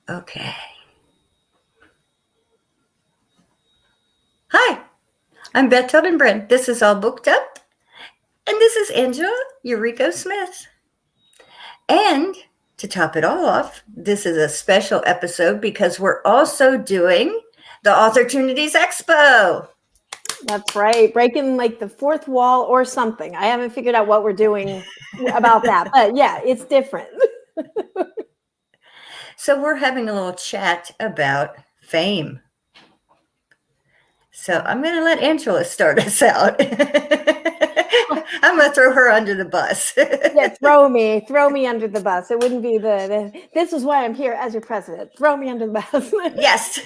Okay. Hi, I'm Beth Hildenbrand. This is All Booked Up, and this is Angela Yuriko Smith. And to top it all off, this is a special episode because we're also doing the Authortunities Expo. That's right. Breaking like the fourth wall or something. I haven't figured out what we're doing about that, but yeah, it's different. So we're having a little chat about fame. So I'm going to let Angela start us out. I'm going to throw her under the bus. Yeah, throw me under the bus. It wouldn't be this is why I'm here as your president. Throw me under the bus. Yes.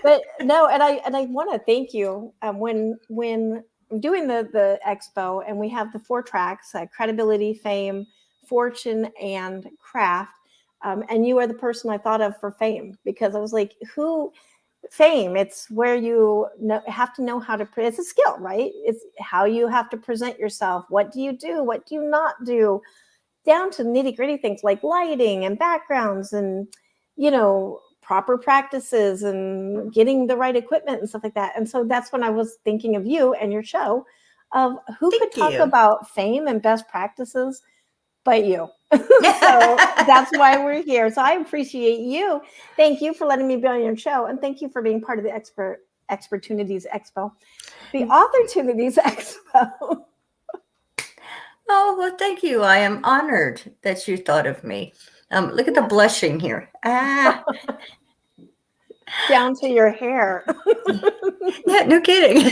But no, and I want to thank you when I'm doing the expo and we have the 4 tracks: credibility, fame, fortune, and craft. And you are the person I thought of for fame, because I was like, fame, it's where you have to know how to, it's a skill, right? It's how you have to present yourself. What do you do? What do you not do? Down to nitty gritty things like lighting and backgrounds and, proper practices and getting the right equipment and stuff like that. And so that's when I was thinking of you and your show of who could talk about fame and best practices but you. So that's why we're here. So I appreciate you. Thank you for letting me be on your show. And thank you for being part of the Expertunities Expo. The Authortunities Expo. Oh, well, thank you. I am honored that you thought of me. Look at the blushing here. Down to your hair. Yeah, no kidding.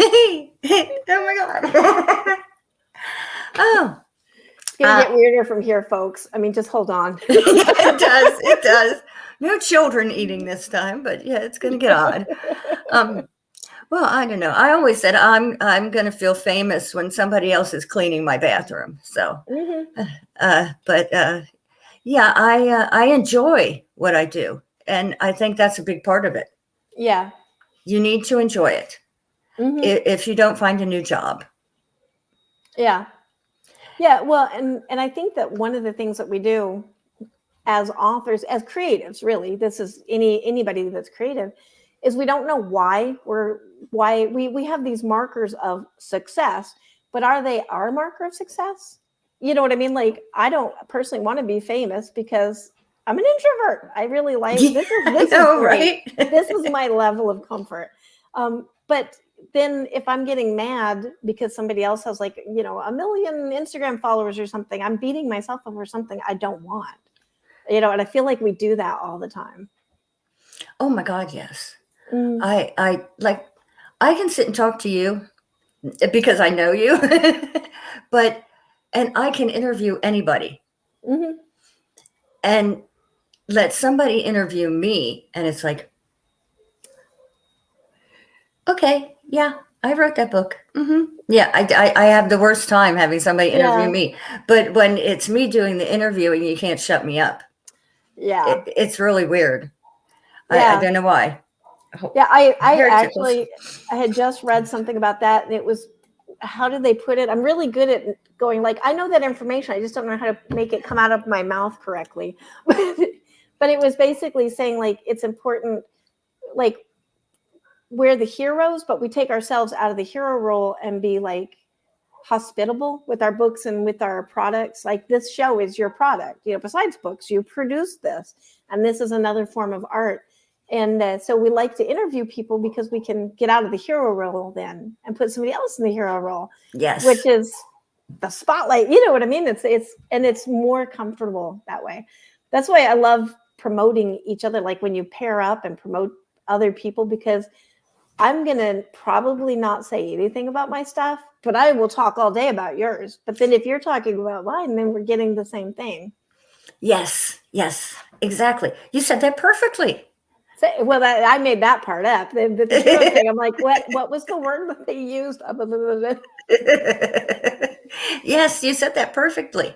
Oh my God. Oh. It's going to get weirder from here, folks. I mean, just hold on. It does. No children eating this time, but yeah, it's going to get odd. Well, I don't know. I always said I'm going to feel famous when somebody else is cleaning my bathroom. So, yeah, I enjoy what I do, and I think that's a big part of it. Yeah, you need to enjoy it if you don't find a new job. Yeah. Yeah, well, and I think that one of the things that we do as authors, as creatives, really, this is anybody that's creative, is we don't know why we have these markers of success, but are they our marker of success? You know what I mean? Like, I don't personally want to be famous because I'm an introvert. I really like this is great. Right? This is my level of comfort. But then if I'm getting mad because somebody else has like, 1 million Instagram followers or something, I'm beating myself over something I don't want, and I feel like we do that all the time. Oh my God. Yes. I can sit and talk to you because I know you, and I can interview anybody and let somebody interview me. And it's like, okay, yeah, I wrote that book. Yeah, I have the worst time having somebody interview me. But when it's me doing the interviewing, you can't shut me up. Yeah. It's really weird. I don't know why. Yeah, I had just read something about that, and it was, how did they put it? I'm really good at going like, I know that information, I just don't know how to make it come out of my mouth correctly. But it was basically saying like, it's important, like, we're the heroes, but we take ourselves out of the hero role and be like hospitable with our books and with our products. Like, this show is your product, besides books, you produce this, and this is another form of art. And so we like to interview people because we can get out of the hero role then and put somebody else in the hero role. Yes. Which is the spotlight. You know what I mean? It's more comfortable that way. That's why I love promoting each other. Like when you pair up and promote other people, because I'm going to probably not say anything about my stuff, but I will talk all day about yours. But then if you're talking about mine, then we're getting the same thing. Yes, exactly. You said that perfectly. Well, I made that part up. The thing, I'm like, what was the word that they used? Yes, you said that perfectly.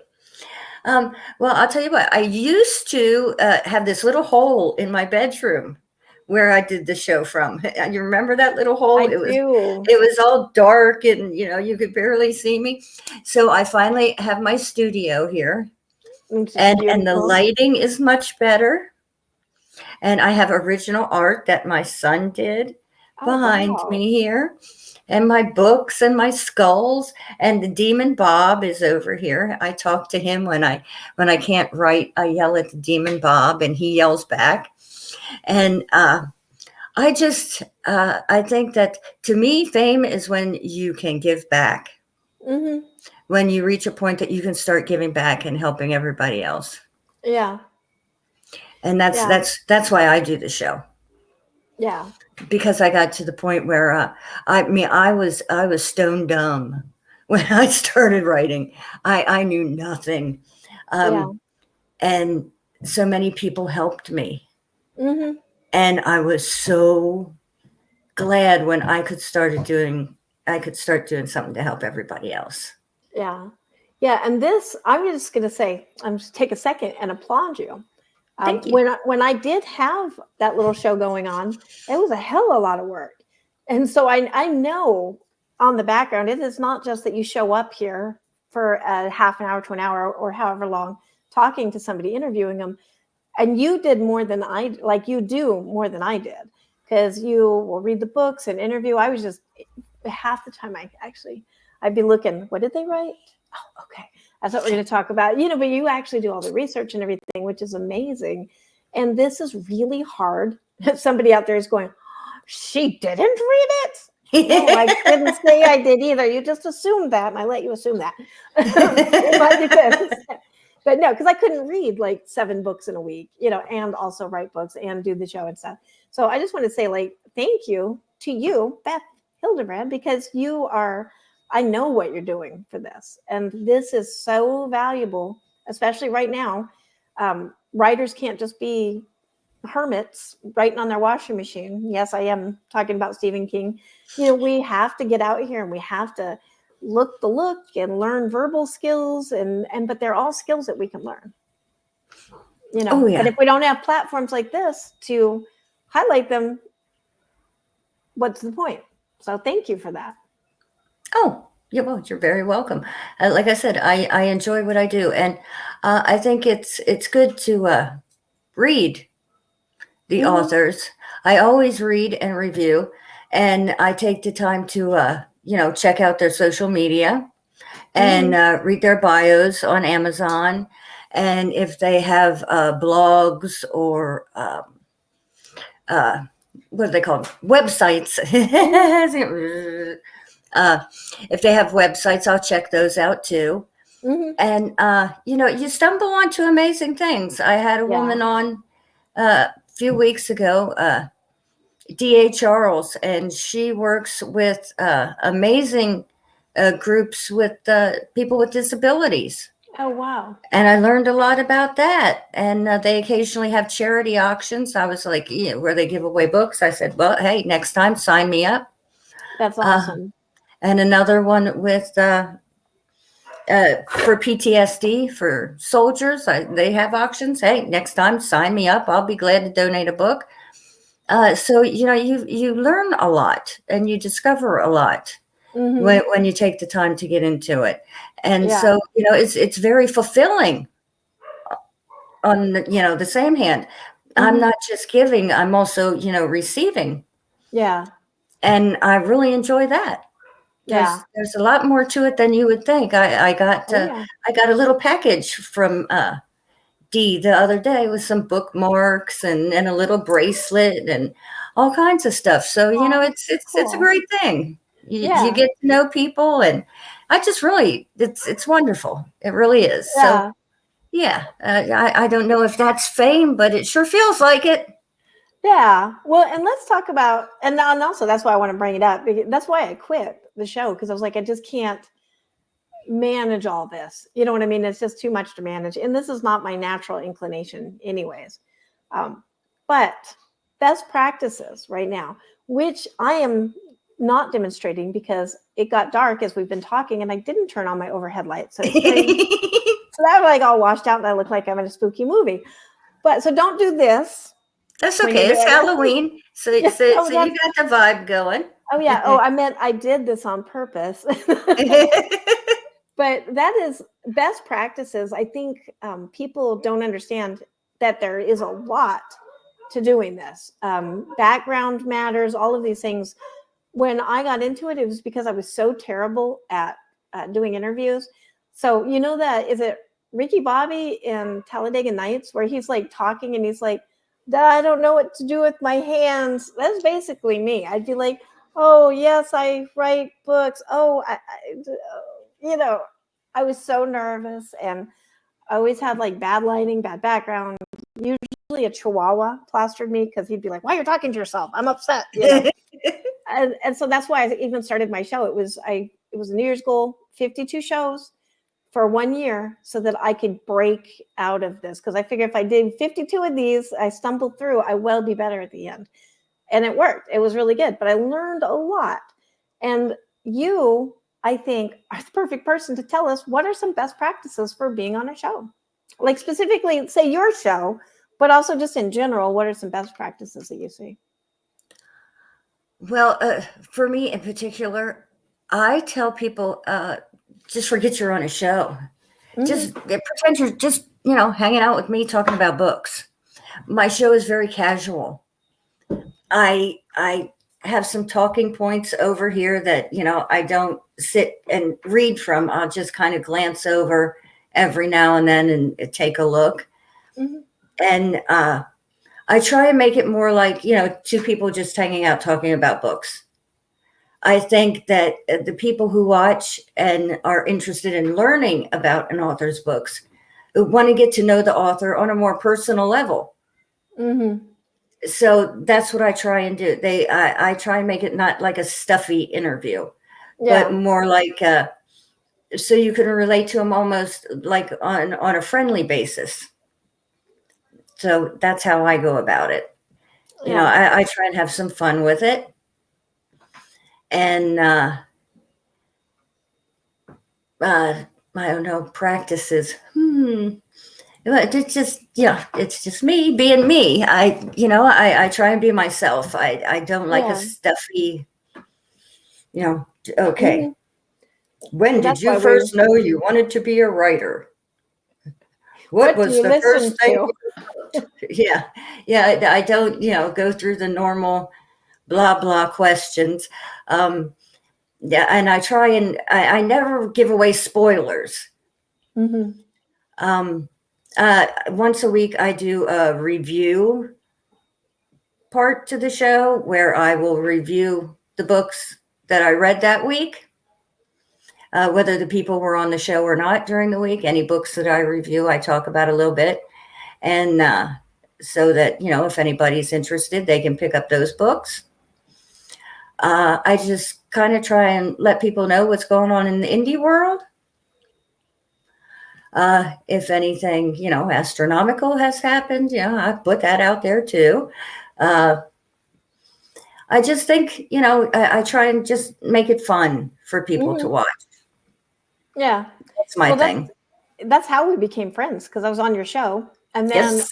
Well, I'll tell you what, I used to have this little hole in my bedroom where I did the show from. You remember that little hole? I do. It was all dark and, you could barely see me. So I finally have my studio here, and the lighting is much better. And I have original art that my son did Oh, behind wow. me here, and my books and my skulls, and the demon Bob is over here. I talk to him when I can't write. I yell at the demon Bob, and he yells back. And I think that to me, fame is when you can give back. Mm-hmm. When you reach a point that you can start giving back and helping everybody else. Yeah. And that's Yeah. that's that's why I do the show. Yeah. Because I got to the point where I was stone dumb when I started writing. I knew nothing, Yeah. and so many people helped me, Mm-hmm. and I was so glad when I could start doing something to help everybody else. Yeah. Yeah. And this, I'm just going to say, I'm just take a second and applaud you. Thank you. When I did have that little show going on, it was a hell of a lot of work. And so I know on the background, it is not just that you show up here for a half an hour to an hour or however long talking to somebody, interviewing them. And you did more than you do more than I did, because you will read the books and interview. I was just half the time I'd be looking, what did they write? Oh, okay. That's what we're going to talk about. But you actually do all the research and everything, which is amazing. And this is really hard. Somebody out there is going, she didn't read it. No, I didn't say I did either. You just assumed that, and I let you assume that. In my defense. But no, because I couldn't read like 7 books in a week, and also write books and do the show and stuff. So I just want to say, thank you to you, Beth Hildenbrand, because I know what you're doing for this. And this is so valuable, especially right now. Writers can't just be hermits writing on their washing machine. Yes, I am talking about Stephen King. We have to get out here and we have to look and learn verbal skills, but they're all skills that we can learn. Oh, yeah. But if we don't have platforms like this to highlight them, what's the point? So thank you for that. Oh, you're very welcome. Like I said, I enjoy what I do, and I think it's good to read the Mm-hmm. authors. I always read and review, and I take the time to check out their social media and read their bios on Amazon, and if they have blogs or what are they called, websites. If they have websites, I'll check those out too. Mm-hmm. And you stumble onto amazing things. I had a woman on a few weeks ago, D.A. Charles, and she works with amazing groups with people with disabilities. Oh, wow. And I learned a lot about that. And they occasionally have charity auctions. I was like, where they give away books. I said, well, hey, next time, sign me up. That's awesome. And another one with for PTSD for soldiers. They have auctions. Hey, next time, sign me up. I'll be glad to donate a book. So you learn a lot and you discover a lot when you take the time to get into it, and so it's very fulfilling. On the same hand, I'm not just giving; I'm also receiving. Yeah. And I really enjoy that. There's a lot more to it than you would think. I got a little package from D the other day with some bookmarks and a little bracelet and all kinds of stuff. So it's a great thing. You get to know people, and I just really it's wonderful. It really is. So yeah, I don't know if that's fame, but it sure feels like it. Yeah. Well, and let's talk about, and also that's why I want to bring it up. Because that's why I quit the show, because I was like, I just can't manage all this. You know what I mean? It's just too much to manage. And this is not my natural inclination anyways. But best practices right now, which I am not demonstrating because it got dark as we've been talking and I didn't turn on my overhead light. So it's so that was like all washed out and I look like I'm in a spooky movie. But so don't do this. That's okay. It's Halloween. So you got the vibe going. Oh, yeah. Oh, I meant I did this on purpose. But that is best practices. I think people don't understand that there is a lot to doing this. Background matters, all of these things. When I got into it, it was because I was so terrible at doing interviews. So you know that, is it Ricky Bobby in Talladega Nights where he's like talking and he's like, I don't know what to do with my hands. That's basically me. I'd be like, oh yes, I write books. I was so nervous, and I always had like bad lighting, bad background. Usually a chihuahua plastered me because he'd be like, why are you talking to yourself? I'm upset. And so that's why I even started my show. It was a New Year's goal, 52 shows for 1 year so that I could break out of this. Because I figured if I did 52 of these, I stumbled through, I will be better at the end. And it worked. It was really good. But I learned a lot. And you, I think, are the perfect person to tell us what are some best practices for being on a show. Like specifically, say your show, but also just in general, what are some best practices that you see? Well, for me in particular, I tell people, just forget you're on a show. Just pretend you're just, hanging out with me talking about books. My show is very casual. I have some talking points over here that, I don't sit and read from. I'll just kind of glance over every now and then and take a look. And I try and make it more like, two people just hanging out talking about books. I think that the people who watch and are interested in learning about an author's books want to get to know the author on a more personal level. So that's what I try and do. I try and make it not like a stuffy interview, but more like so you can relate to them almost like on a friendly basis. So that's how I go about it. I try and have some fun with it. And I don't know, practices. It's just me being me. I try and be myself. I don't like a stuffy, okay. When did you first know you wanted to be a writer? What was the first thing? Yeah. I don't, go through the normal blah, blah questions. And I try and I never give away spoilers. Once a week, I do a review part to the show where I will review the books that I read that week, whether the people were on the show or not during the week. Any books that I review, I talk about a little bit. And so that, if anybody's interested, they can pick up those books. I just kind of try and let people know what's going on in the indie world. If anything, astronomical has happened, I put that out there too. I just think, I try and just make it fun for people to watch. Yeah. That's my thing. That's how we became friends, because I was on your show. And then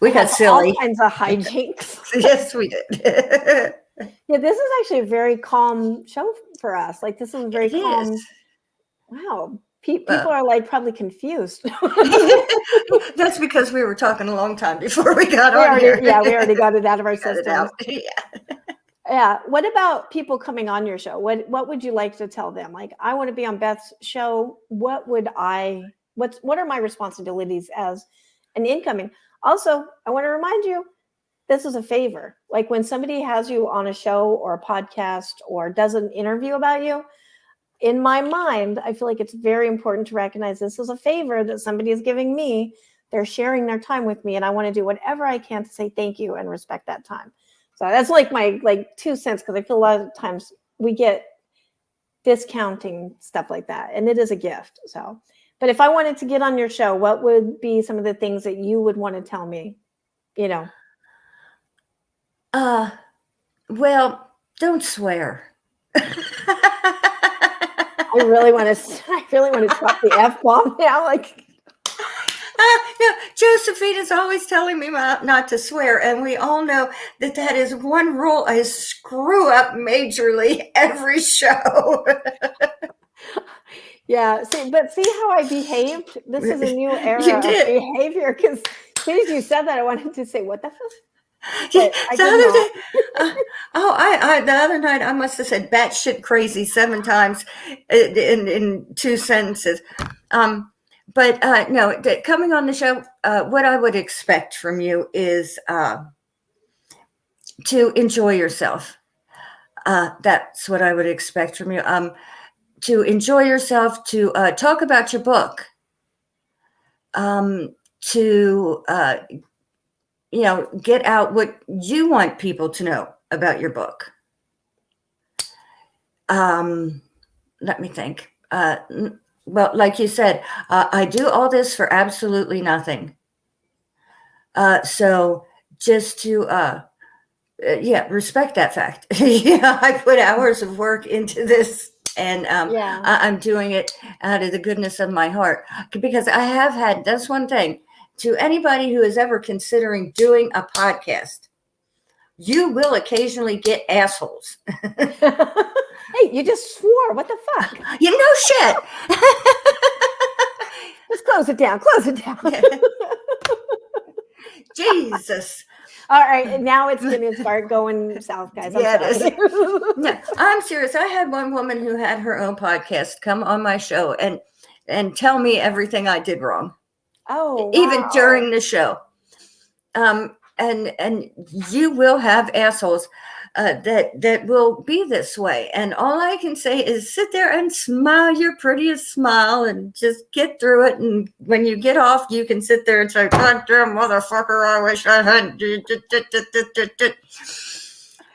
we got silly. All kinds of hijinks. Yes, we did. Yeah, this is actually a very calm show for us. Like, this is a very calm. Wow. People are like probably confused. That's because we were talking a long time before we got on here. Yeah, we already got it out of our system. Yeah. Yeah. What about people coming on your show? What would you like to tell them? Like, I want to be on Beth's show. What are my responsibilities as an incoming? Also, I want to remind you, this is a favor. Like, when somebody has you on a show or a podcast or does an interview about you, in my mind, I feel like it's very important to recognize this is a favor that somebody is giving me. They're sharing their time with me, and I want to do whatever I can to say thank you and respect that time. So that's like my 2 cents, because I feel a lot of times we get discounting stuff like that, and it is a gift. So, but if I wanted to get on your show, what would be some of the things that you would want to tell me? Well, don't swear. I really want to drop the F-bomb now. Like, no, Josephine is always telling me not to swear, and we all know that is one rule I screw up majorly every show. Yeah, see how I behaved? This is a new era of behavior, because soon as you said that, I wanted to say, what the fuck? The But I did other not. day, the other night I must have said batshit crazy 7 times in 2 sentences. But no, coming on the show, what I would expect from you is to enjoy yourself. That's what I would expect from you. To enjoy yourself, to talk about your book, to get out what you want people to know about your book. Let me think. Well, like you said, I do all this for absolutely nothing. So just to respect that fact. I put hours of work into this, and I'm doing it out of the goodness of my heart, because I have had, that's one thing, to anybody who is ever considering doing a podcast, you will occasionally get assholes. Hey, you just swore. What the fuck? You know shit. Just close it down. Close it down. Jesus. All right, now it's going to start going south, guys. No, I'm serious. I had one woman who had her own podcast come on my show and tell me everything I did wrong. Oh, even during the show. And you will have assholes that will be this way. And all I can say is sit there and smile your prettiest smile and just get through it. And when you get off, you can sit there and say, God damn motherfucker, I wish I hadn't.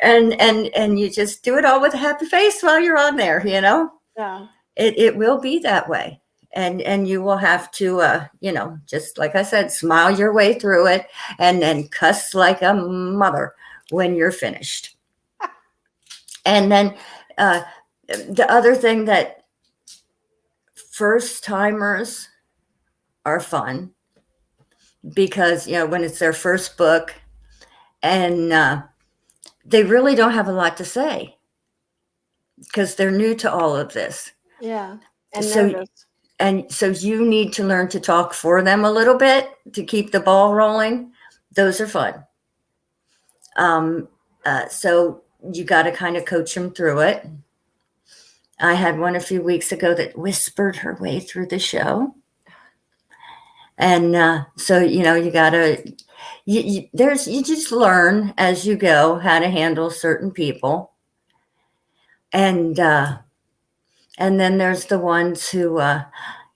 And you just do it all with a happy face while you're on there, Yeah. It will be that way. And you will have to, just like I said, smile your way through it and then cuss like a mother when you're finished. And then the other thing that first timers are fun because, when it's their first book and they really don't have a lot to say because they're new to all of this. Yeah. And so you need to learn to talk for them a little bit to keep the ball rolling. Those are fun. So you got to kind of coach them through it. I had one a few weeks ago that whispered her way through the show. And so, you got to, you just learn as you go how to handle certain people. And then there's the ones who,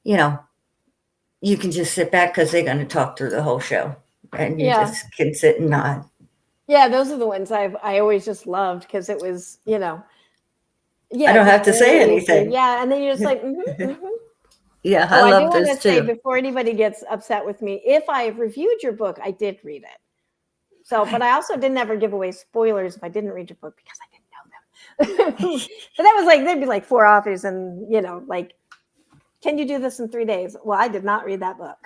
you can just sit back because they're going to talk through the whole show and you just can sit and nod. Yeah, those are the ones I always just loved because it was, I don't have to say anything. Yeah, and then you're just like, Yeah, I love those too. I do want to say before anybody gets upset with me, if I reviewed your book, I did read it. So, but I also didn't ever give away spoilers if I didn't read your book because I didn't know them. But that was there'd be 4 authors and, can you do this in 3 days? Well, I did not read that book.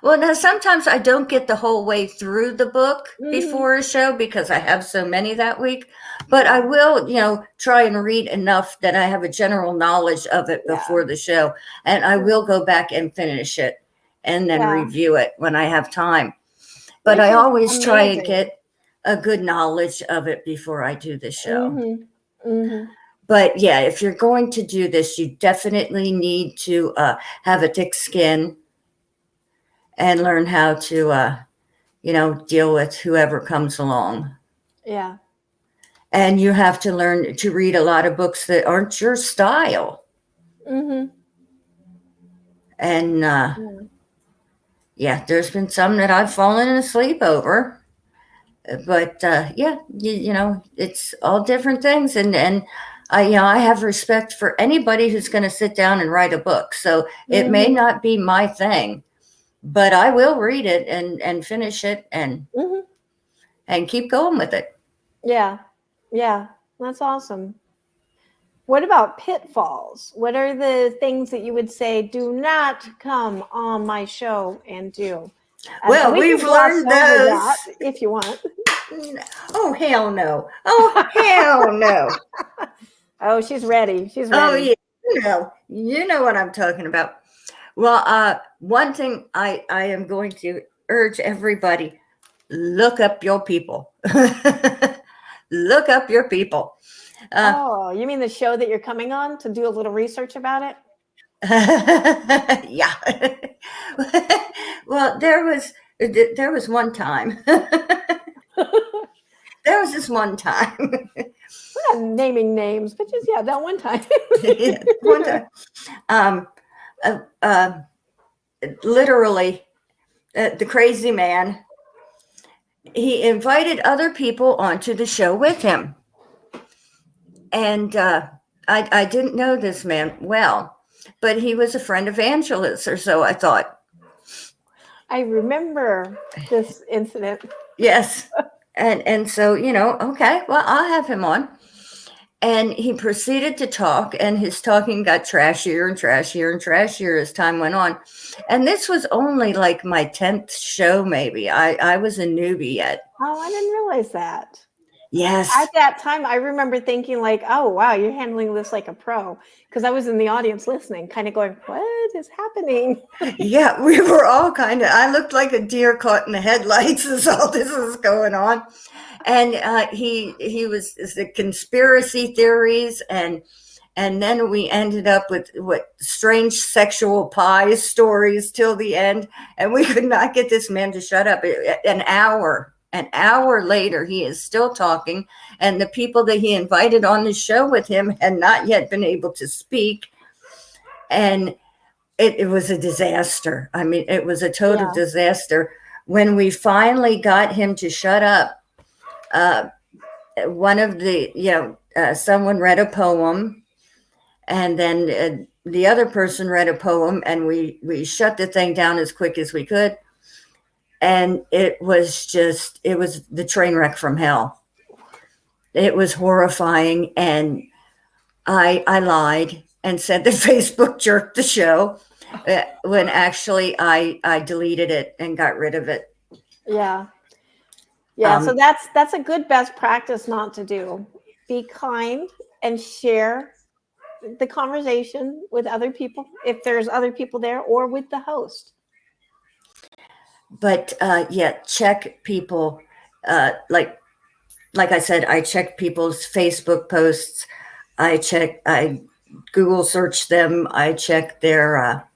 Well, now sometimes I don't get the whole way through the book before a show because I have so many that week. But I will, try and read enough that I have a general knowledge of it before the show. And I will go back and finish it and then review it when I have time. But I always try and get a good knowledge of it before I do the show. But yeah, if you're going to do this, you definitely need to have a thick skin and learn how to, deal with whoever comes along. Yeah. And you have to learn to read a lot of books that aren't your style. And there's been some that I've fallen asleep over. But it's all different things. And I have respect for anybody who's going to sit down and write a book. So it may not be my thing, but I will read it and finish it and keep going with it. Yeah. Yeah. That's awesome. What about pitfalls? What are the things that you would say, do not come on my show and do? Well, we've learned those. If you want. Oh, hell no. Oh, hell no. Oh, she's ready. She's ready. Oh, yeah. You know what I'm talking about. Well, one thing I am going to urge everybody: look up your people. Look up your people. Oh, you mean the show that you're coming on to do a little research about it? Yeah. Well, there was one time. There was this one time. We're not naming names, but just yeah, that one time. Yeah, one time. Um, uh, uh, Literally, the crazy man. He invited other people onto the show with him, and I didn't know this man well, but he was a friend of Angela's, or so I thought. I remember this incident. Yes. And so, okay, well, I'll have him on. And he proceeded to talk, and his talking got trashier and trashier and trashier as time went on. And this was only like my 10th show, maybe. I was a newbie yet. Oh, I didn't realize that. Yes. At that time, I remember thinking like, oh, wow, you're handling this like a pro. Because I was in the audience listening, kind of going, what is happening? Yeah, we were all I looked like a deer caught in the headlights as all this was going on. And he was the conspiracy theories, and then we ended up with what strange sexual pie stories till the end, and we could not get this man to shut up. An hour later, he is still talking, and the people that he invited on the show with him had not yet been able to speak, and it was a disaster. I mean, it was a total disaster. When we finally got him to shut up, one of the, someone read a poem, and then the other person read a poem, and we shut the thing down as quick as we could. And it was the train wreck from hell. It was horrifying. And I lied and said that Facebook jerked the show when actually I deleted it and got rid of it. Yeah. Yeah, so that's a good best practice not to do. Be kind and share the conversation with other people if there's other people there, or with the host. But check people. Like I said, I check people's Facebook posts. I Google search them. I check their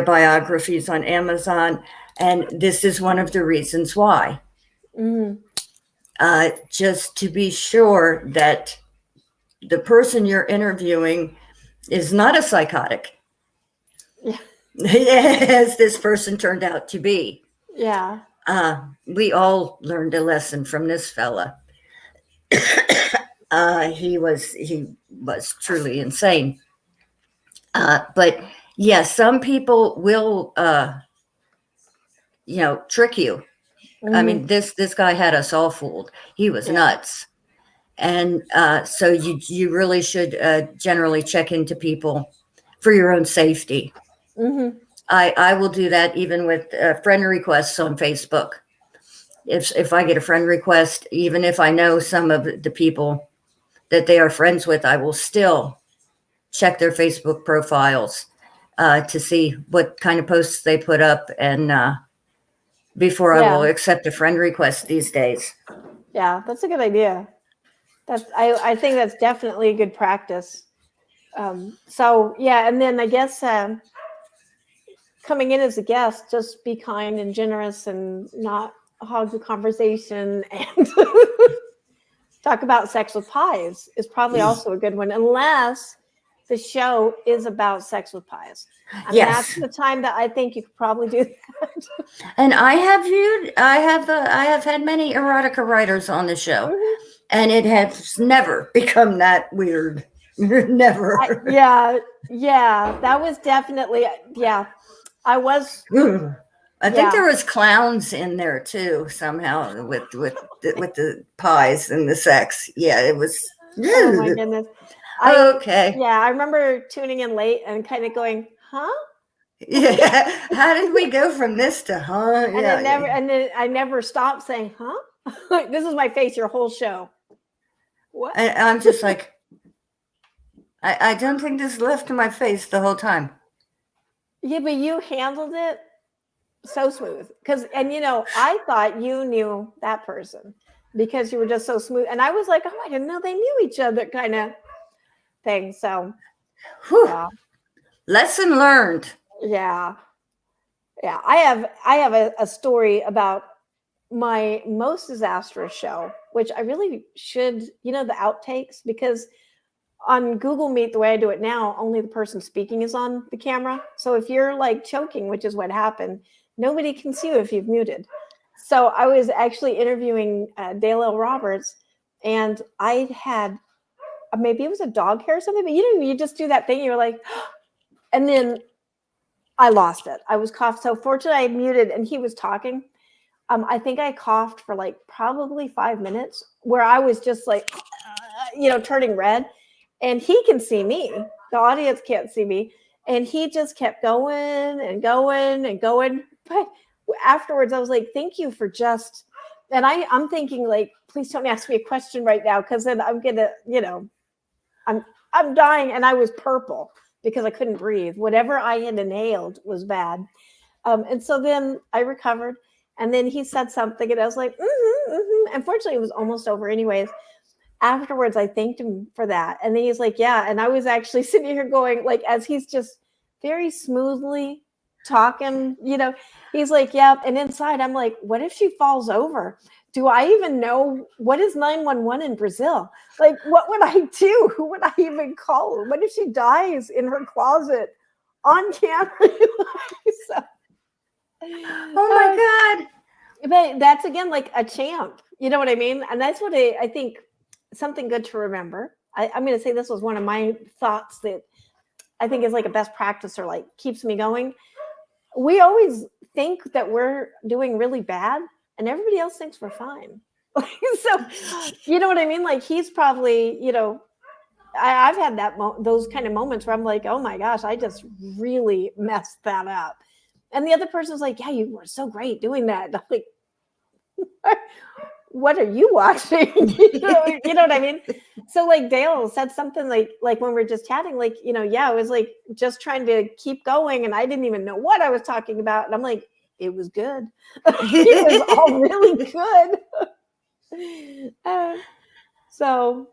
biographies on Amazon, and this is one of the reasons why. Just to be sure that the person you're interviewing is not a psychotic, as this person turned out to be. Yeah. We all learned a lesson from this fella. He was truly insane. But yeah, some people will, trick you. I mean, this guy had us all fooled. He was nuts. And so you really should generally check into people for your own safety. I will do that even with friend requests on Facebook. If I get a friend request, even if I know some of the people that they are friends with, I will still check their Facebook profiles to see what kind of posts they put up, and before I will accept a friend request these days. Yeah, that's a good idea. I think that's definitely a good practice. So yeah, and then I guess coming in as a guest, just be kind and generous and not hog the conversation, and talk about sex with pies is probably also a good one, unless the show is about sex with pies. That's the time that I think you could probably do that. And I have had many erotica writers on the show, and it has never become that weird. Never. That was definitely I was. I think there was clowns in there too somehow with the pies and the sex. Yeah, it was. Oh my goodness. Okay. Yeah, I remember tuning in late and kind of going, huh? Yeah. How did we go from this to huh? And then I never stopped saying, huh? This is my face your whole show. What? I'm just like, I don't think this left my face the whole time. Yeah, but you handled it so smooth. And I thought you knew that person because you were just so smooth. And I was like, oh, I didn't know they knew each other kind of thing. So, Whew. yeah. Lesson learned. Yeah. Yeah. I have a story about my most disastrous show, which I really should, the outtakes, because on Google Meet, the way I do it now, only the person speaking is on the camera. So if you're like choking, which is what happened, nobody can see you if you've muted. So I was actually interviewing Dale L. Roberts, and I had maybe it was a dog hair or something, but you just do that thing. You're like, and then I lost it. I was coughed. So fortunately, I muted, and he was talking. I think I coughed for like probably 5 minutes, where I was just like, turning red. And he can see me. The audience can't see me. And he just kept going and going and going. But afterwards, I was like, thank you for just. And I'm thinking, like, please don't ask me a question right now, because then I'm gonna, I'm dying. And I was purple because I couldn't breathe. Whatever I had inhaled was bad. And so then I recovered. And then he said something, and I was like, Unfortunately, it was almost over anyways. Afterwards, I thanked him for that. And then he's like, yeah. And I was actually sitting here going, like, as he's just very smoothly talking, he's like, yeah. And inside, I'm like, what if she falls over? Do I even know what is 911 in Brazil? Like, what would I do? Who would I even call? What if she dies in her closet on camera? So, Oh my God. But that's, again, like a champ. You know what I mean? And that's what I think, something good to remember. I'm going to say this was one of my thoughts that I think is like a best practice, or like keeps me going. We always think that we're doing really bad, and everybody else thinks we're fine. So, you know what I mean? Like, he's probably, I've had those kind of moments where I'm like, oh my gosh, I just really messed that up. And the other person's like, yeah, you were so great doing that. And I'm like, what are you watching? you know what I mean? So like Dale said something like when we're just chatting, like, yeah, I was like just trying to keep going, and I didn't even know what I was talking about. And I'm like, it was good. It was all really good. So,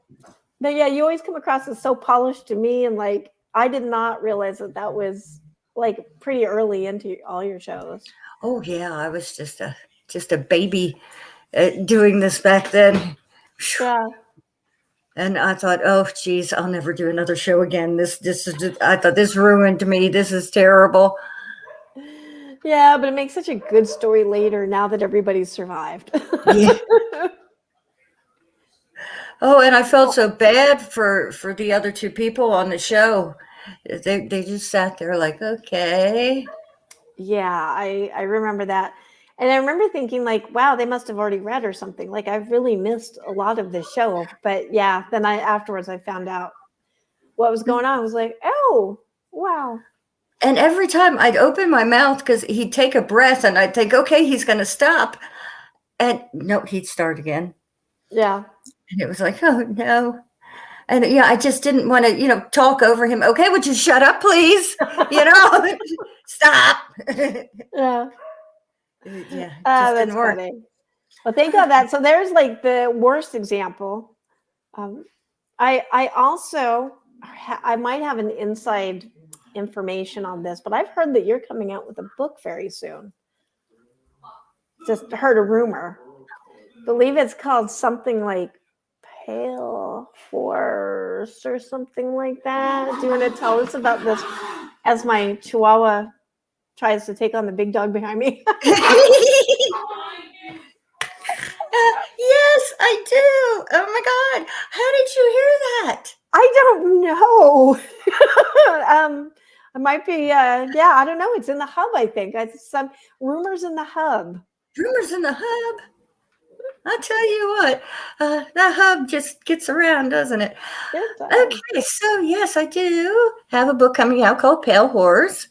but yeah, you always come across as so polished to me. And like, I did not realize that was like pretty early into all your shows. Oh yeah, I was just a baby doing this back then. Yeah. And I thought, oh, geez, I'll never do another show again. This is. I thought this ruined me. This is terrible. Yeah, but it makes such a good story later, now that everybody's survived. Yeah. Oh, and I felt so bad for the other two people on the show. They just sat there like, okay. Yeah, I remember that. And I remember thinking, like, wow, they must have already read or something. Like, I've really missed a lot of the show. But yeah, then afterwards I found out what was going on. I was like, oh, wow. And every time I'd open my mouth, because he'd take a breath, and I'd think, okay, he's going to stop. And no, he'd start again. Yeah. And it was like, oh, no. And yeah, I just didn't want to, talk over him. Okay, would you shut up, please? Stop. Yeah. Yeah, it just didn't work. Funny. Well, thank God that. So there's like the worst example. I also, I might have an inside information on this, but I've heard that you're coming out with a book very soon. Just heard a rumor. Believe it's called something like Pale Horse or something like that. Do you want to tell us about this as my Chihuahua tries to take on the big dog behind me? Yes, I do. Oh my God. How did you hear that? I don't know. It might be, I don't know. It's in the hub, I think. It's some rumors in the hub. Rumors in the hub. I'll tell you what, the hub just gets around, doesn't it? Okay, so yes, I do have a book coming out called Pale Horse,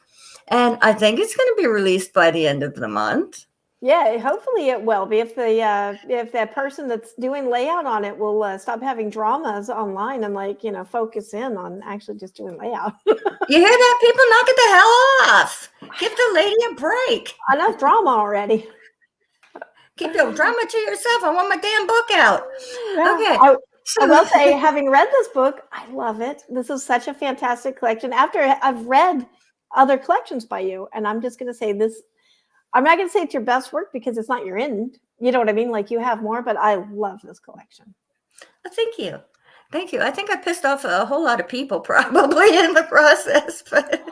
and I think it's going to be released by the end of the month. Yeah, hopefully it will be if that person that's doing layout on it will stop having dramas online and focus in on actually just doing layout. You hear that? People, knock it the hell off. Give the lady a break. Enough drama already. Keep your drama to yourself. I want my damn book out. Yeah. Okay. I will say, having read this book, I love it. This is such a fantastic collection. After I've read other collections by you, and I'm just going to say this, I'm not going to say it's your best work because it's not your end. You know what I mean? Like, you have more, but I love this collection. Thank you. Thank you. I think I pissed off a whole lot of people probably in the process, but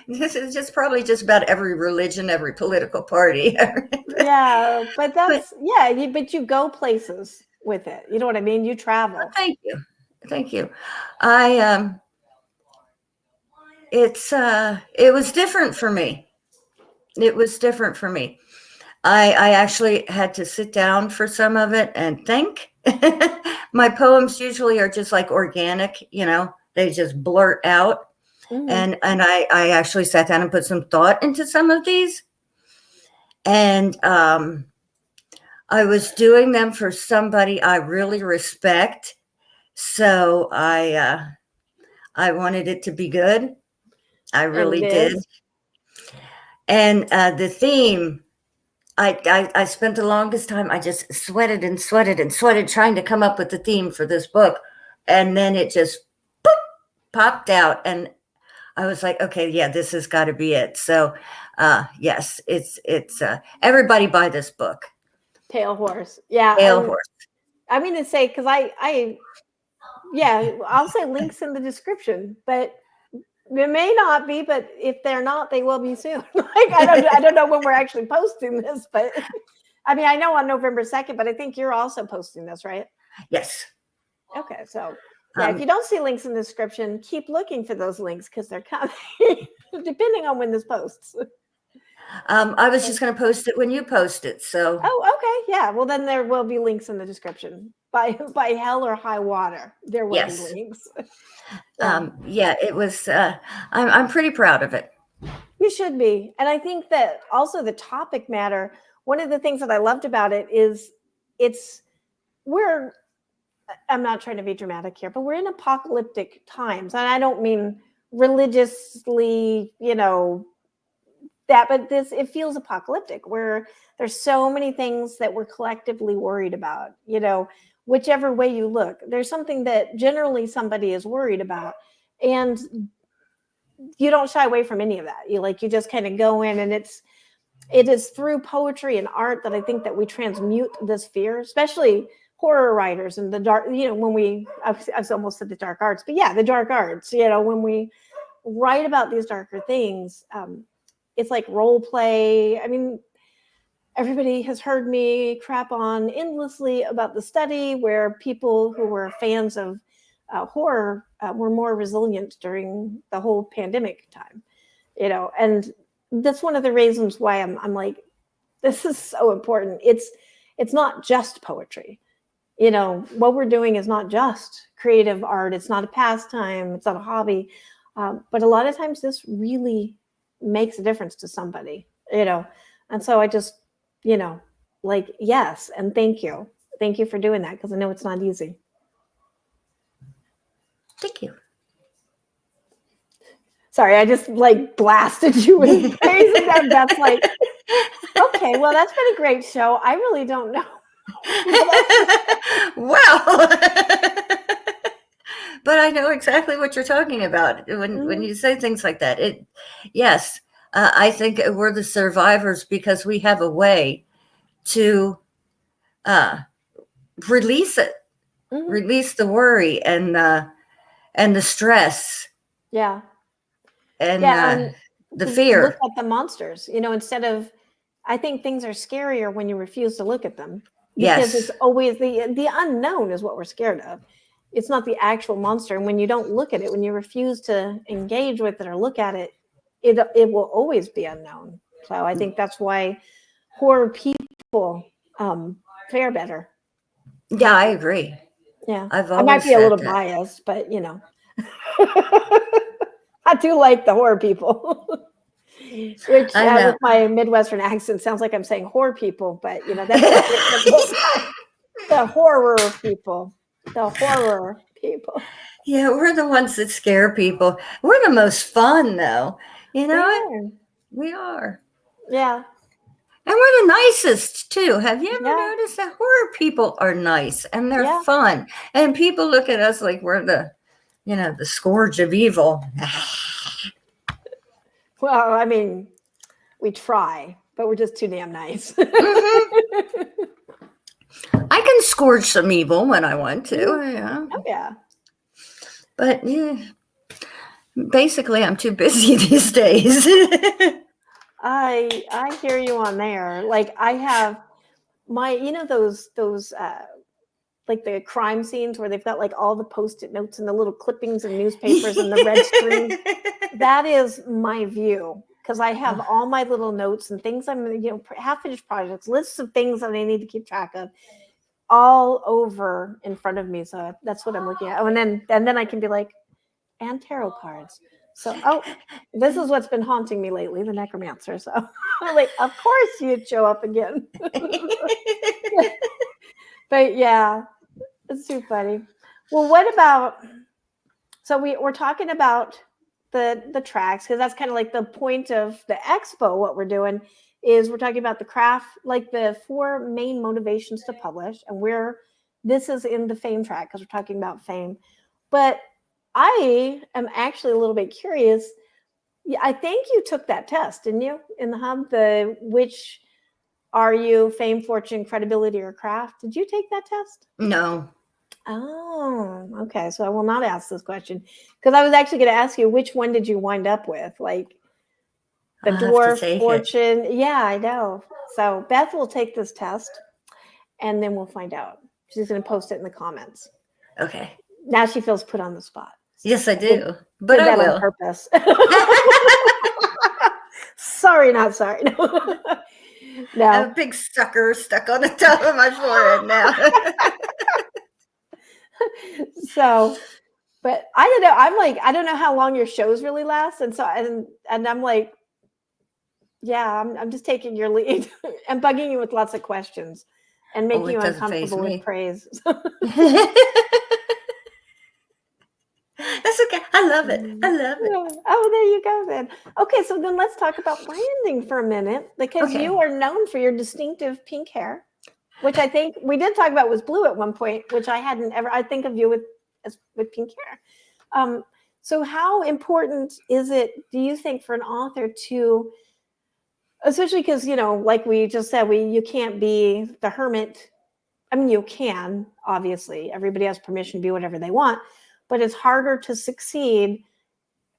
this is just probably just about every religion, every political party. Yeah, but but you go places with it. You know what I mean? You travel. Thank you. Thank you. It was different for me. It was different for me. I actually had to sit down for some of it and think. My poems usually are just like organic, they just blurt out. Mm-hmm. And I actually sat down and put some thought into some of these. And I was doing them for somebody I really respect. So I wanted it to be good. I really did. And the theme, I spent the longest time, I just sweated and sweated and sweated trying to come up with the theme for this book. And then it just popped out. And I was like, okay, yeah, this has got to be it. So yes, it's everybody buy this book. Pale Horse. Yeah. Pale Horse. I'm going to say, because I'll say links in the description, but it may not be, but if they're not, they will be soon. I don't know when we're actually posting this, but I mean, I know on November 2nd, but I think you're also posting this, right? Yes. Okay. So if you don't see links in the description, keep looking for those links because they're coming, depending on when this posts. I was just going to post it when you post it. So. Oh, okay. Yeah. Well, then there will be links in the description. By hell or high water, there will be links. It was. I'm pretty proud of it. You should be, and I think that also the topic matter. One of the things that I loved about it is I'm not trying to be dramatic here, but we're in apocalyptic times, and I don't mean religiously, but it feels apocalyptic where there's so many things that we're collectively worried about, whichever way you look, there's something that generally somebody is worried about, and you don't shy away from any of that. You just kind of go in, and it is through poetry and art that I think that we transmute this fear, especially horror writers and the dark, when I've almost said the dark arts, but yeah, the dark arts, when we write about these darker things, it's like role play. I mean, everybody has heard me crap on endlessly about the study where people who were fans of horror were more resilient during the whole pandemic time, and that's one of the reasons why I'm like, this is so important. It's not just poetry. What we're doing is not just creative art. It's not a pastime. It's not a hobby. But a lot of times this really makes a difference to somebody, and so I just, yes. And thank you. Thank you for doing that. Because I know it's not easy. Thank you. Sorry, I just blasted you with praise, and that's like, okay, well, that's been a great show. I really don't know. Wow. But I know exactly what you're talking about when you say things like that. Yes, I think we're the survivors because we have a way to release it, release the worry and the stress. Yeah. And the fear. Look at the monsters, instead of, I think things are scarier when you refuse to look at them. Because it's always the unknown is what we're scared of. It's not the actual monster. And when you don't look at it, when you refuse to engage with it or look at it, it will always be unknown. So I think that's why horror people fare better. Yeah, I agree. Yeah, I might be a little biased, but I do like the horror people. Which, I know. with my Midwestern accent, sounds like I'm saying whore people, but that's what I get the whole time. The horror people. The horror people. Yeah, we're the ones that scare people. We're the most fun, though. You We know it? are. We are. Yeah. And we're the nicest, too. Have you ever Yeah. noticed that horror people are nice and they're Yeah. fun? And people look at us like we're the scourge of evil. Well, I mean, we try, but we're just too damn nice. Mhm. I can scourge some evil when I want to, Oh, yeah. but basically I'm too busy these days. I hear you on there. Like I have my, those like the crime scenes where they've got like all the post-it notes and the little clippings and newspapers and the red screen. That is my view, because I have all my little notes and things I'm half-finished projects, lists of things that I need to keep track of, all over in front of me. So that's what I'm looking at. Oh, and then I can be like, and tarot cards. So this is what's been haunting me lately, the necromancer. So I'm like, of course you'd show up again. But yeah, it's too funny. Well, what about, so we're talking about the tracks, because that's kind of like the point of the expo. What we're doing is we're talking about the craft, like the 4 main motivations to publish, and this is in the fame track because we're talking about fame. But I am actually a little bit curious. I think you took that test, didn't you, in the hub? Which are you, fame, fortune, credibility, or craft? Did you take that test? No. Oh, okay. So I will not ask this question, because I was actually going to ask you, which one did you wind up with? Like the I'll have to dwarf, take it. fortune. Yeah, I know. So Beth will take this test and then we'll find out. She's going to post it in the comments. Okay. Now she feels put on the spot. Yes, I do. But Did I that will. on purpose. Sorry, not sorry. No. A big sucker stuck on the top of my forehead now. So, but I don't know. I'm like, I don't know how long your shows really last, and so and I'm like, yeah, I'm just taking your lead and bugging you with lots of questions and making you uncomfortable with praise. That's okay. I love it. I love it. Oh, there you go then. Okay, so then let's talk about branding for a minute, because you are known for your distinctive pink hair, which I think we did talk about was blue at one point, which I hadn't ever. I think of you with pink hair. So how important is it, do you think, for an author to, especially because, like we just said, you can't be the hermit. I mean, you can, obviously, everybody has permission to be whatever they want, but it's harder to succeed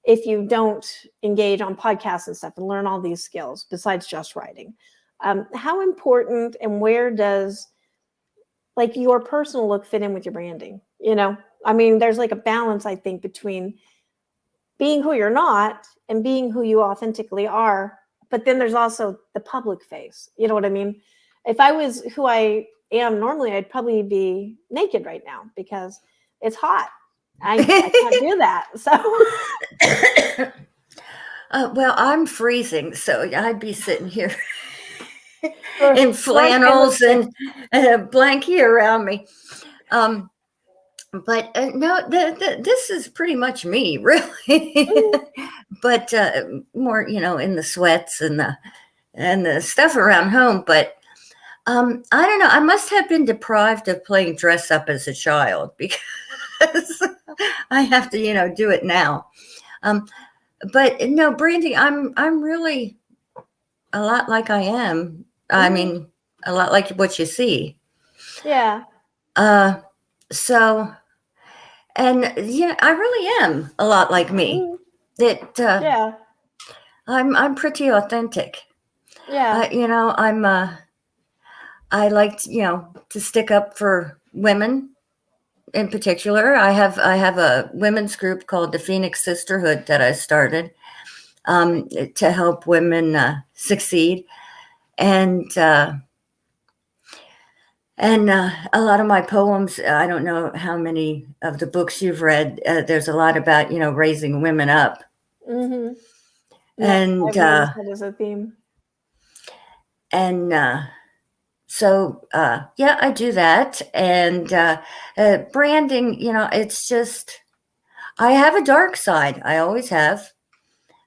if you don't engage on podcasts and stuff and learn all these skills besides just writing. How important, and where does like your personal look fit in with your branding? I mean, there's like a balance, I think, between being who you're not and being who you authentically are. But then there's also the public face. You know what I mean? If I was who I am normally, I'd probably be naked right now because it's hot. I can't do that. So, well, I'm freezing, so I'd be sitting here in flannels and a blankie around me. But no, this is pretty much me, really. But more, in the sweats and the stuff around home. But I don't know. I must have been deprived of playing dress up as a child, because I have to, do it now. But no, branding. I'm really a lot like I am. I mean, a lot like what you see. Yeah. So, and I really am a lot like me. Yeah. I'm pretty authentic. Yeah. I like to stick up for women in particular. I have a women's group called the Phoenix Sisterhood that I started to help women succeed, and a lot of my poems. I don't know how many of the books you've read. There's a lot about raising women up. Mm-hmm. No, And I've noticed that as a theme. and so yeah, I do that. And branding, it's just, I have a dark side. I always have.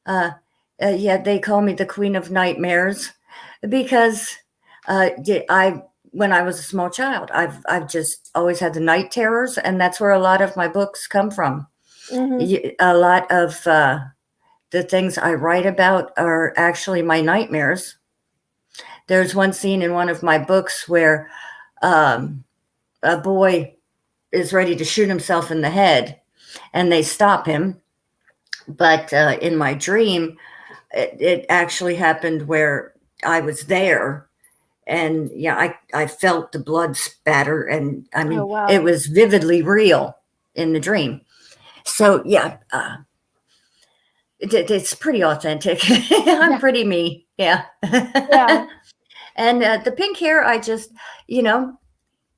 Uh, yeah, they call me the Queen of Nightmares because I, when I was a small child, I've just always had the night terrors, and that's where a lot of my books come from. Mm-hmm. A lot of the things I write about are actually my nightmares. There's one scene in one of my books where um, a boy is ready to shoot himself in the head, and they stop him. But in my dream, it actually happened where I was there, and yeah, I felt the blood spatter, and I Oh mean, it wow. was vividly real in the dream. So yeah, it's pretty authentic. I'm Yeah. pretty me, yeah. Yeah. And the pink hair, I just, you know,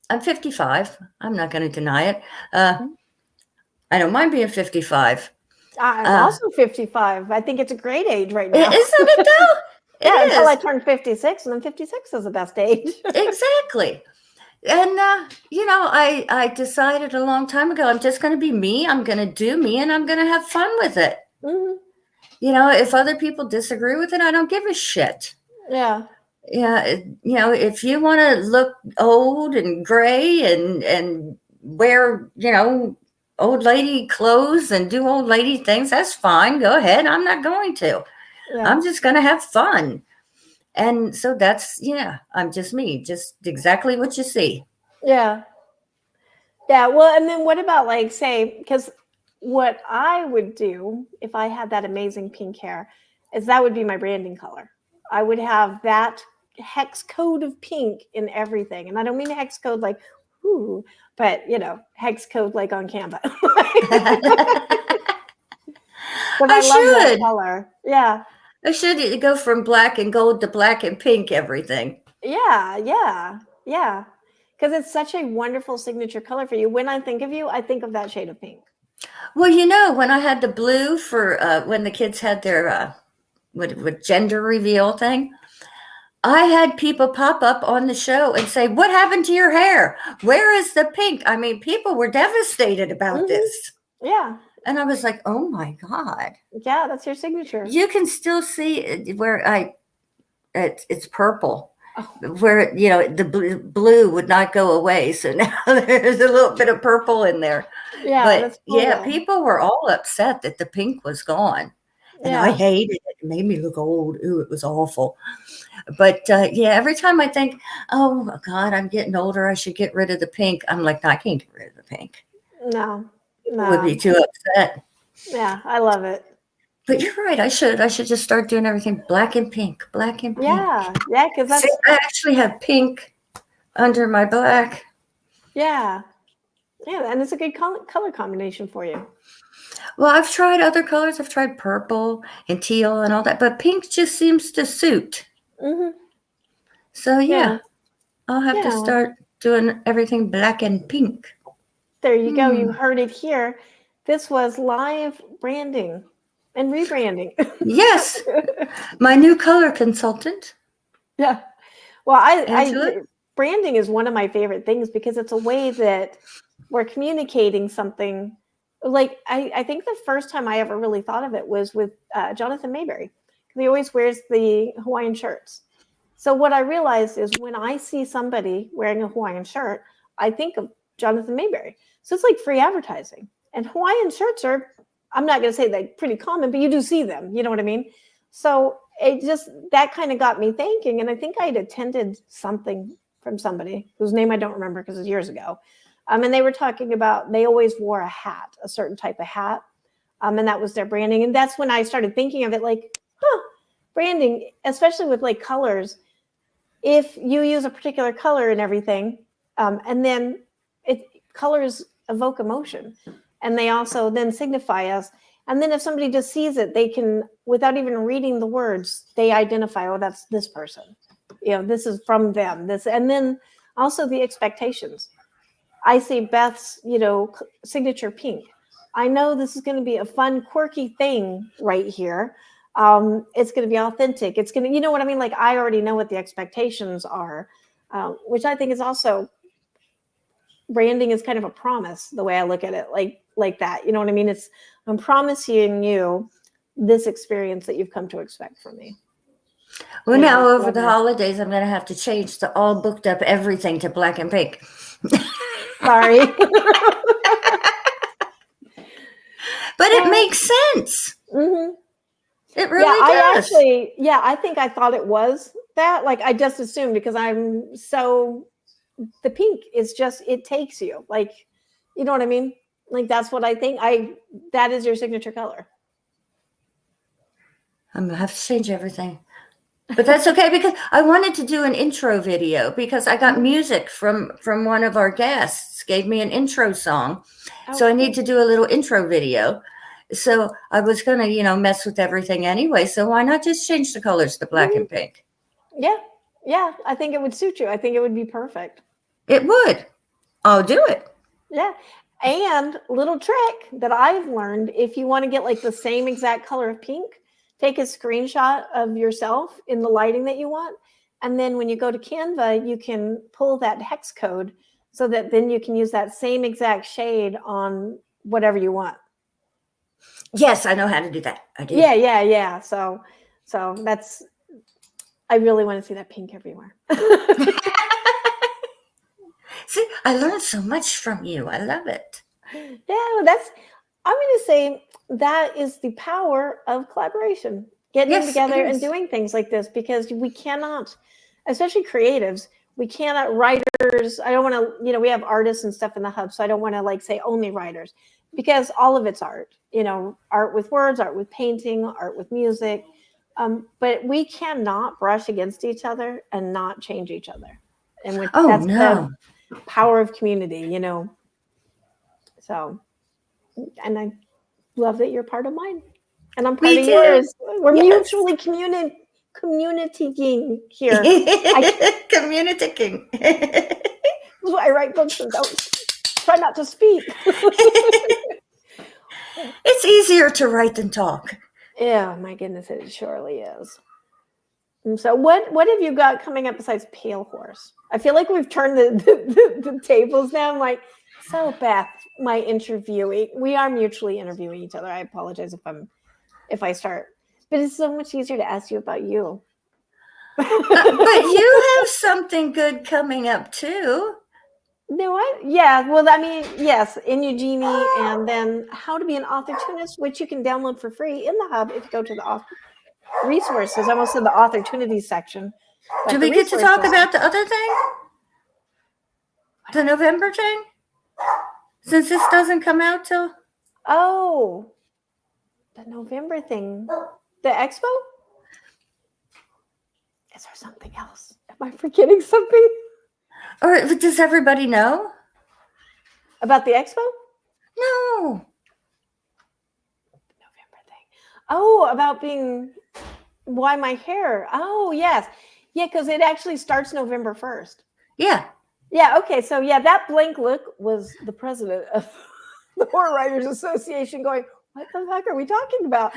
I'm 55. I'm not going to deny it. Uh, I don't mind being 55. I'm Uh, also 55. I think it's a great age right now. isn't it though? It Yeah, until I is. turn 56, and then 56 is the best age. Exactly. And I decided a long time ago, I'm just going to be me. I'm going to do me, and I'm going to have fun with it. Hmm. If other people disagree with it, I don't give a shit. Yeah. Yeah, if you want to look old and gray and wear, old lady clothes and do old lady things, that's fine. Go ahead. I'm not going to. Yeah. I'm just going to have fun. And so that's, yeah, I'm just me, just exactly what you see. Yeah. Yeah. Well, and then what about, like, say, because what I would do if I had that amazing pink hair is that would be my branding color. I would have that hex code of pink in everything. And I don't mean hex code like, ooh, but hex code like on Canva. Because I I love that should. color. Yeah. I should go from black and gold to black and pink everything. Yeah. Yeah. Yeah. Because it's such a wonderful signature color for you. When I think of you, I think of that shade of pink. Well, when I had the blue for when the kids had their what gender reveal thing, I had people pop up on the show and say, "What happened to your hair? Where is the pink?" I mean, people were devastated about Hmm. this. Yeah. And I was like, "Oh my God." Yeah. That's your signature. You can still see where it's purple. Oh, Where the blue would not go away, so now there's a little bit of purple in there. yeah. But That's cool yeah, though. people were all upset that the pink was gone, and I Yeah. hated it. It made me look old. Ooh, it was awful. But yeah, every time I think, oh God, I'm getting older, I should get rid of the pink, I'm like, no, I can't get rid of the pink. No. People would be No. too upset. Yeah. I love it. But you're right. I should just start doing everything black and pink, black and pink. Yeah. Yeah. Because See, that's, I actually have pink under my black. yeah. Yeah. And it's a good color combination for you. Well, I've tried other colors. I've tried purple and teal and all that, but pink just seems to suit. Hmm. So Yeah. yeah, I'll have to Yeah. start doing everything black and pink. There you go. You Hmm. heard it here. This was live branding and rebranding. Yes, my new color consultant, Yeah. Well, Angela. branding is one of my favorite things because it's a way that we're communicating something. Like, I think the first time I ever really thought of it was with Jonathan Mayberry. He always wears the Hawaiian shirts. So what I realized is when I see somebody wearing a Hawaiian shirt, I think of Jonathan Mayberry. So it's like free advertising. And Hawaiian shirts are, I'm not going to say they're pretty common, but you do see them. You know what I mean? So it just, that kind of got me thinking. And I think I had attended something from somebody whose name I don't remember because it was years ago. And they were talking about, they always wore a hat, a certain type of hat. And that was their branding. And that's when I started thinking of it like, branding, especially with like colors. If you use a particular color and everything, and then colors evoke emotion, and they also then signify us. And then if somebody just sees it, they can, without even reading the words, they identify, oh, that's this person. This is from them. This, and then also the expectations. I see Beth's, signature pink. I know this is going to be a fun, quirky thing right here. It's going to be authentic. It's going to, you know what I mean? Like, I already know what the expectations are, which I think is also, branding is kind of a promise, the way I look at it, like that. You know what I mean? I'm promising you this experience that you've come to expect from me. Well, now over the holidays, I'm going to have to change the all booked up everything to black and pink. Sorry. But it makes sense. Mm-hmm. It really does. I think I thought it was that. Like, I just assumed, because I'm so, the pink is just, it takes you. Like, you know what I mean? Like, that's what I think. That is your signature color. I'm going to have to change everything. But that's okay, because I wanted to do an intro video, because I got music from one of our guests, gave me an intro song. So I need to do a little intro video. So I was going to, mess with everything anyway. So why not just change the colors to black and pink? Yeah. Yeah. I think it would suit you. I think it would be perfect. It would. I'll do it. Yeah. And little trick that I've learned, if you want to get like the same exact color of pink, take a screenshot of yourself in the lighting that you want. And then when you go to Canva, you can pull that hex code so that then you can use that same exact shade on whatever you want. Yes, I know how to do that. I do. Yeah. So that's, I really want to see that pink everywhere. See, I learned so much from you. I love it. Yeah, I'm going to say that is the power of collaboration, getting together and doing things like this, because we cannot, especially creatives, we cannot, writers, I don't want to, we have artists and stuff in the hub, so I don't want to like say only writers, because all of it's art, art with words, art with painting, art with music, but we cannot brush against each other and not change each other. And that's the power of community, So, and I love that you're part of mine, and I'm part of yours. We're mutually communitying here. Communitying. That's why I write books and don't try not to speak. It's easier to write than talk. Yeah, my goodness, it surely is. And so what have you got coming up besides Pale Horse? I feel like we've turned the tables now. I'm like, so Beth, my interviewee, we are mutually interviewing each other. I apologize if I start, but it's so much easier to ask you about you. But you have something good coming up too. No, well, I mean, yes, in Eugenie, and then How to Be an Authortunist, which you can download for free in the hub if you go to the resources. I almost said the Authortunities section. Do we get to talk about the other thing? The November thing? Since this doesn't come out till... Oh, the November thing. The Expo? Is there something else? Am I forgetting something? Or does everybody know? About the Expo? No. The November thing. Oh, about being... Why my hair? Oh, yes. Yeah, because it actually starts November 1st. Yeah. Yeah, okay. So, that blank look was the president of the Horror Writers Association going, what the heck are we talking about?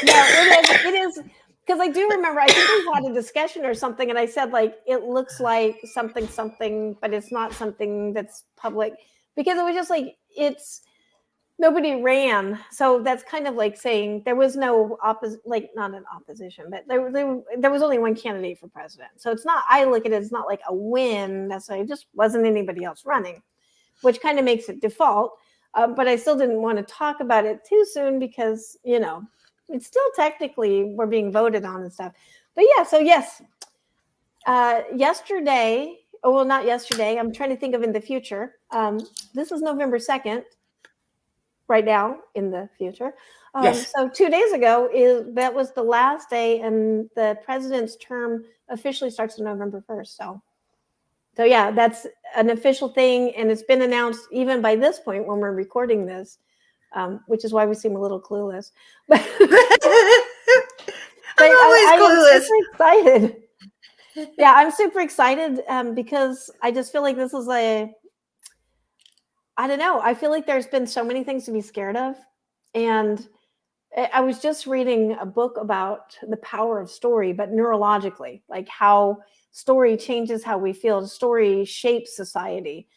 Yeah, it is. Because I do remember, I think we had a discussion or something, and I said, like, it looks like something, but it's not something that's public. Because it was just like, nobody ran. So that's kind of like saying there was no not an opposition, but there was only one candidate for president. So it's not, I look at it, it's not like a win necessarily, it just wasn't anybody else running, which kind of makes it default. But I still didn't want to talk about it too soon because, it's still technically we're being voted on and stuff. But yeah, so yes, yesterday, not yesterday, I'm trying to think of in the future. This is November 2nd. Right now in the future. Yes. So 2 days ago, that was the last day, and the president's term officially starts on November 1st. So yeah, that's an official thing, and it's been announced even by this point when we're recording this, which is why we seem a little clueless. But I'm always clueless. I'm super excited. Yeah, I'm super excited because I just feel like this is I don't know. I feel like there's been so many things to be scared of. And I was just reading a book about the power of story, but neurologically, like how story changes how we feel. Story shapes society.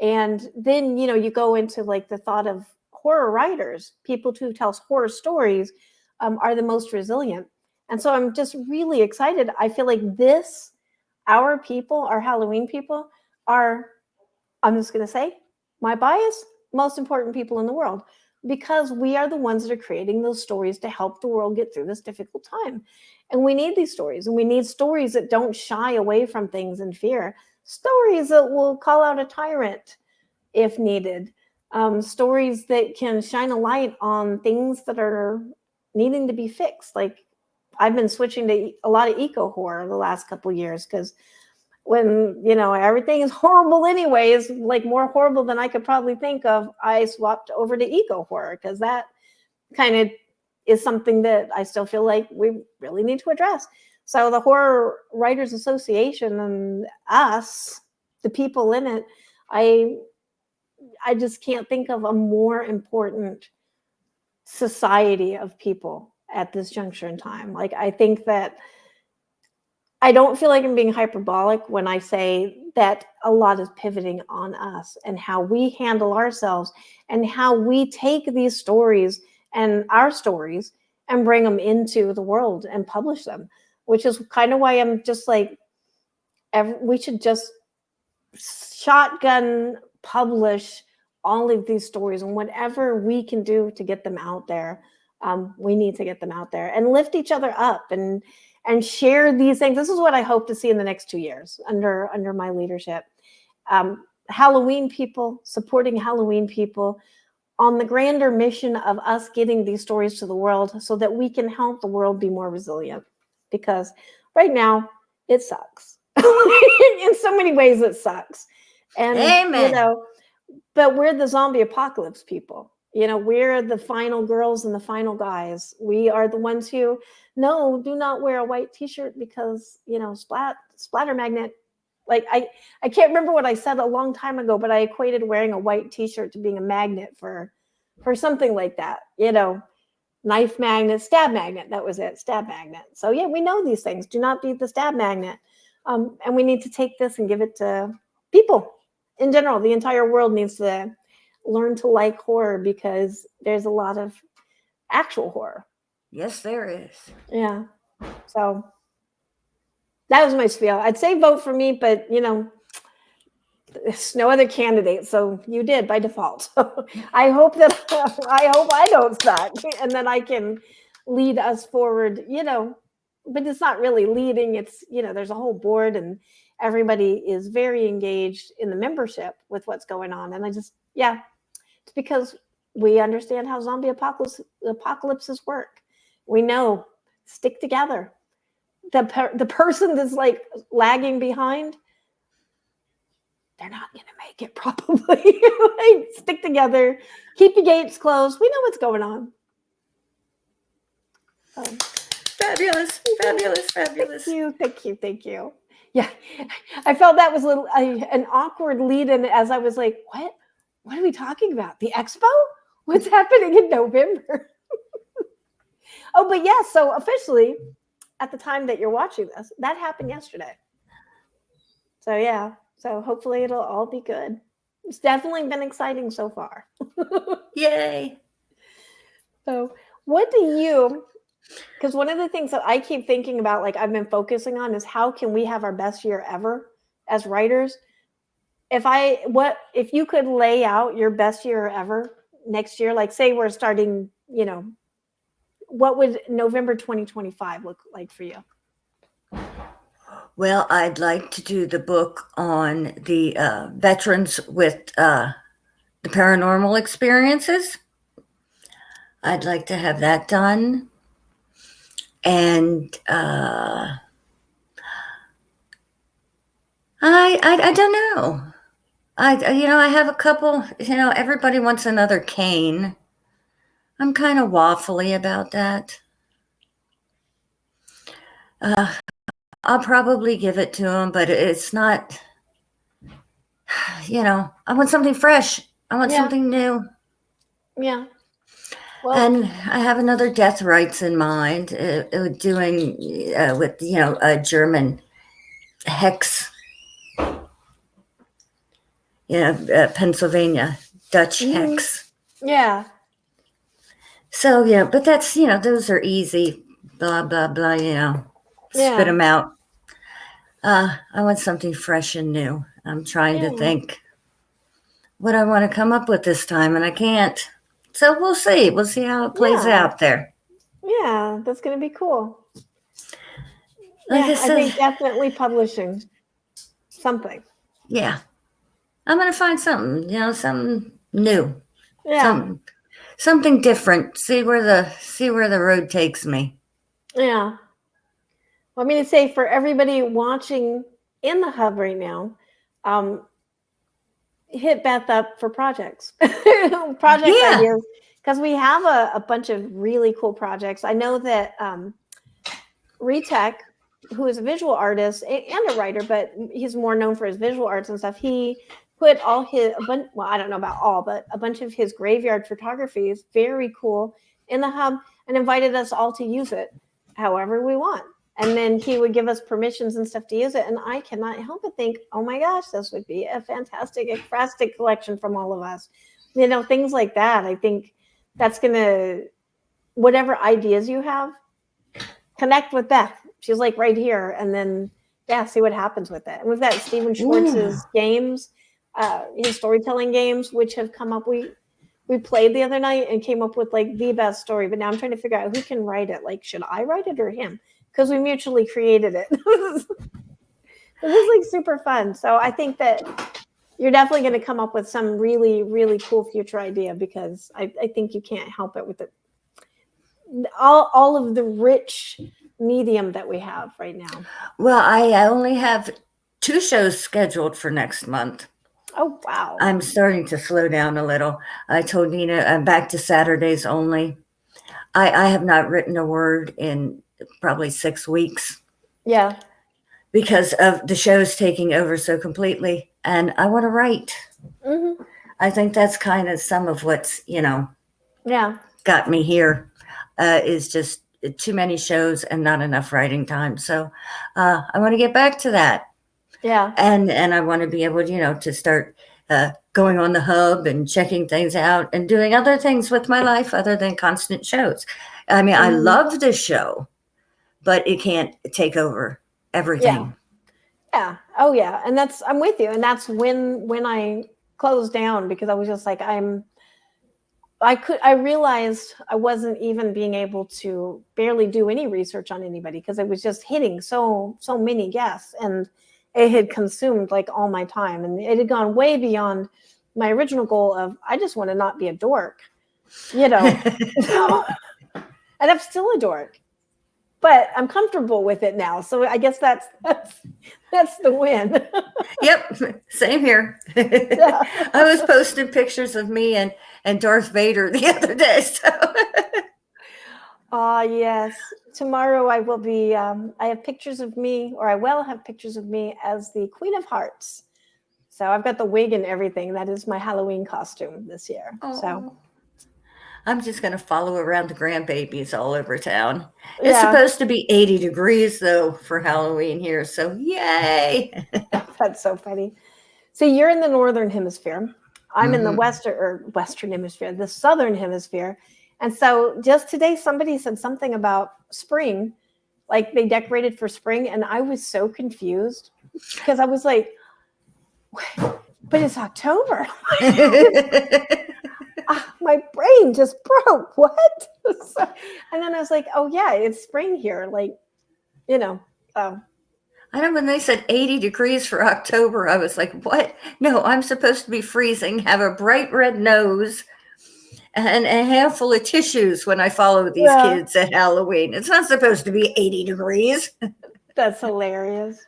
And then, you go into like the thought of horror writers, people who tell horror stories are the most resilient. And so I'm just really excited. I feel like our people, our Halloween people, are, I'm just going to say, my bias, most important people in the world, because we are the ones that are creating those stories to help the world get through this difficult time. And we need these stories, and we need stories that don't shy away from things in fear, stories that will call out a tyrant if needed, stories that can shine a light on things that are needing to be fixed. Like, I've been switching to a lot of eco horror the last couple of years, because when everything is horrible anyways, like more horrible than I could probably think of, I swapped over to eco horror, because that kind of is something that I still feel like we really need to address. So the Horror Writers Association and us, the people in it, I just can't think of a more important society of people at this juncture in time. Like, I think that I don't feel like I'm being hyperbolic when I say that a lot is pivoting on us and how we handle ourselves and how we take these stories and our stories and bring them into the world and publish them, which is kind of why I'm just like, we should just shotgun publish all of these stories, and whatever we can do to get them out there, we need to get them out there and lift each other up and share these things. This is what I hope to see in the next 2 years under my leadership. Halloween people, supporting Halloween people on the grander mission of us getting these stories to the world so that we can help the world be more resilient. Because right now, it sucks. In so many ways, it sucks. And, Amen. but we're the zombie apocalypse people. We're the final girls and the final guys. We are the ones who, no, do not wear a white t-shirt because, splatter magnet. Like, I can't remember what I said a long time ago, but I equated wearing a white t-shirt to being a magnet for something like that. Knife magnet, stab magnet. That was it, stab magnet. So yeah, we know these things. Do not be the stab magnet. And we need to take this and give it to people in general. The entire world needs to learn to like horror, because there's a lot of actual horror. Yes, there is. Yeah. So that was my spiel. I'd say vote for me, but there's no other candidate, so you did by default. So I hope I don't suck, and then I can lead us forward. But it's not really leading. It's there's a whole board, and everybody is very engaged in the membership with what's going on. And it's because we understand how zombie apocalypses work. We know, stick together. The person that's like lagging behind, they're not going to make it probably. Like, stick together, keep your gates closed. We know what's going on. Fabulous. Thank you. Yeah, I felt that was an awkward lead in, as I was like, what are we talking about? The Expo? What's happening in November? Oh, but yeah, so officially, at the time that you're watching this, that happened yesterday. So yeah, so hopefully it'll all be good. It's definitely been exciting so far. Yay. So what do you, because one of the things that I keep thinking about, like I've been focusing on, is how can we have our best year ever as writers? If you could lay out your best year ever next year, like say we're starting, what would November 2025 look like for you? Well, I'd like to do the book on the veterans with the paranormal experiences. I'd like to have that done. And I don't know. I have a couple, everybody wants another cane. I'm kind of waffly about that. I'll probably give it to them, but it's not, I want something fresh. I want Yeah. something new. Yeah. Well, And I have another death rites in mind, doing with, a German hex, Pennsylvania Dutch mhm. hex. Yeah. So, yeah, but that's, those are easy, blah, blah, blah, spit Yeah. them out. I want something fresh and new. I'm trying to Yeah. think what I want to come up with this time, and I can't. So we'll see. We'll see how it plays Yeah. out there. Yeah. That's going to be cool. Like I Yeah. I said, think definitely publishing something. yeah, I'm going to find something, something new, Yeah. something different. See where the road takes me. Yeah. Well, I mean to say for everybody watching in the hub right now, um, hit Beth up for projects, project Yeah, ideas, because we have a bunch of really cool projects. I know that Retech, who is a visual artist and a writer, but he's more known for his visual arts and stuff. He put all his, well, I don't know about all, but a bunch of his graveyard photography is very cool in the hub and invited us all to use it however we want. And then he would give us permissions and stuff to use it. And I cannot help but think, oh my gosh, this would be a fantastic ekphrastic collection from all of us. Things like that. I think that's going to, whatever ideas you have, connect with Beth. She's like right here. And then, yeah, see what happens with it. And we've got Stephen Schwartz's games, his storytelling games, which have come up. We played the other night and came up with like the best story. But now I'm trying to figure out who can write it. Like, should I write it or him? Because we mutually created it. This is like super fun. So I think that you're definitely going to come up with some really, really cool future idea, because I think you can't help it with it. All of the rich medium that we have right now. Well, I only have 2 shows scheduled for next month. Oh, wow. I'm starting to slow down a little. I told Nina I'm back to Saturdays only. I have not written a word in probably 6 weeks. Yeah. Because of the shows taking over so completely. And I want to write. Mm-hmm. I think that's kind of some of what's, Yeah. got me here, is just too many shows and not enough writing time. So I want to get back to that. Yeah. And I want to be able, to start going on the hub and checking things out and doing other things with my life other than constant shows. I mean, I love the show, but it can't take over everything. Yeah. Oh yeah. And I'm with you. And that's when I closed down, because I was just like, I realized I wasn't even being able to barely do any research on anybody, because it was just hitting so many guests, and it had consumed like all my time, and it had gone way beyond my original goal of, I just want to not be a dork, and I'm still a dork, but I'm comfortable with it now. So I guess that's the win. Yep, same here. Yeah. I was posting pictures of me and Darth Vader the other day. So. Yes. Tomorrow I will be, I have pictures of me, or I will have pictures of me as the Queen of Hearts. So I've got the wig and everything. That is my Halloween costume this year. Oh. So I'm just going to follow around the grandbabies all over town. It's supposed to be 80 degrees, though, for Halloween here. So, yay. That's so funny. So you're in the Northern Hemisphere. I'm in the Western Hemisphere, the Southern Hemisphere. And so just today, somebody said something about spring, like they decorated for spring. And I was so confused, because I was like, but it's October. My brain just broke. What? And then I was like, oh yeah, it's spring here. Like, oh. I know when they said 80 degrees for October, I was like, what? No, I'm supposed to be freezing, have a bright red nose, and a handful of tissues when I follow these kids at Halloween. It's not supposed to be 80 degrees. That's hilarious.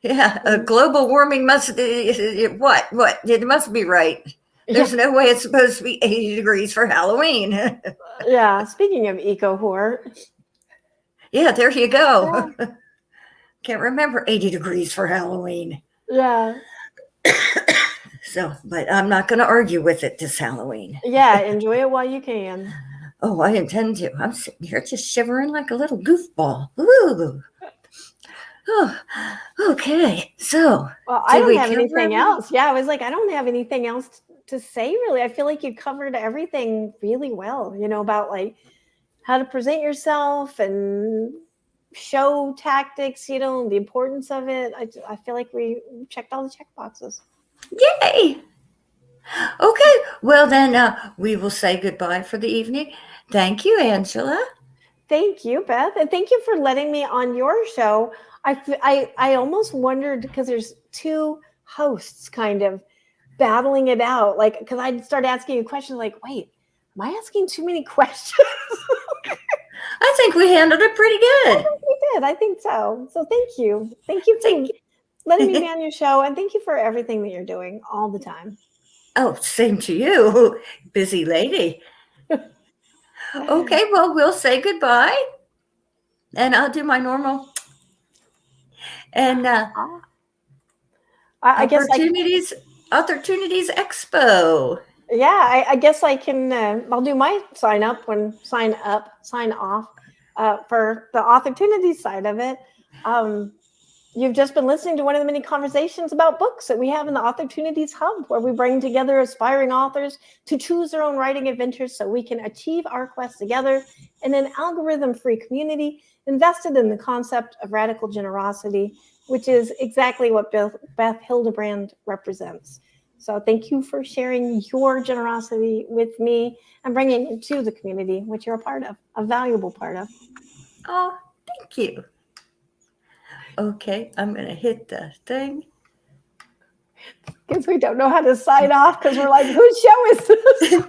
Yeah, global warming must, what? It must be right. There's no way it's supposed to be 80 degrees for Halloween. Yeah, speaking of eco-whore. Yeah, there you go. Yeah. Can't remember 80 degrees for Halloween. Yeah. So, but I'm not going to argue with it this Halloween. Yeah, enjoy it while you can. Oh, I intend to. I'm sitting here just shivering like a little goofball. Ooh. Oh, okay. So, Well, I did don't we have cover anything everything? else. Yeah, I was like, I don't have anything else to say really. I feel like you covered everything really well, about like how to present yourself and show tactics, the importance of it. I feel like we checked all the check boxes. Yay! Okay, well then we will say goodbye for the evening. Thank you, Angela. Thank you, Beth, and thank you for letting me on your show. I almost wondered because there's two hosts kind of battling it out, like because I'd start asking you questions like, "Wait, am I asking too many questions?" I think we handled it pretty I good. think we did. I think so. So thank you for Thank letting me be you. on your show, and thank you for everything that you're doing all the time. Oh, same to you, busy lady. Okay, well, we'll say goodbye, and I'll do my normal. And I guess Authortunities Expo. yeah, I guess I can. I'll do my sign off for the Authortunities side of it. You've just been listening to one of the many conversations about books that we have in the Authortunities Hub, where we bring together aspiring authors to choose their own writing adventures so we can achieve our quest together in an algorithm-free community invested in the concept of radical generosity, which is exactly what Beth Hildenbrand represents. So thank you for sharing your generosity with me and bringing it to the community, which you're a part of, a valuable part of. Oh, thank you. Okay, I'm going to hit the thing. Because we don't know how to sign off because we're like, whose show is this?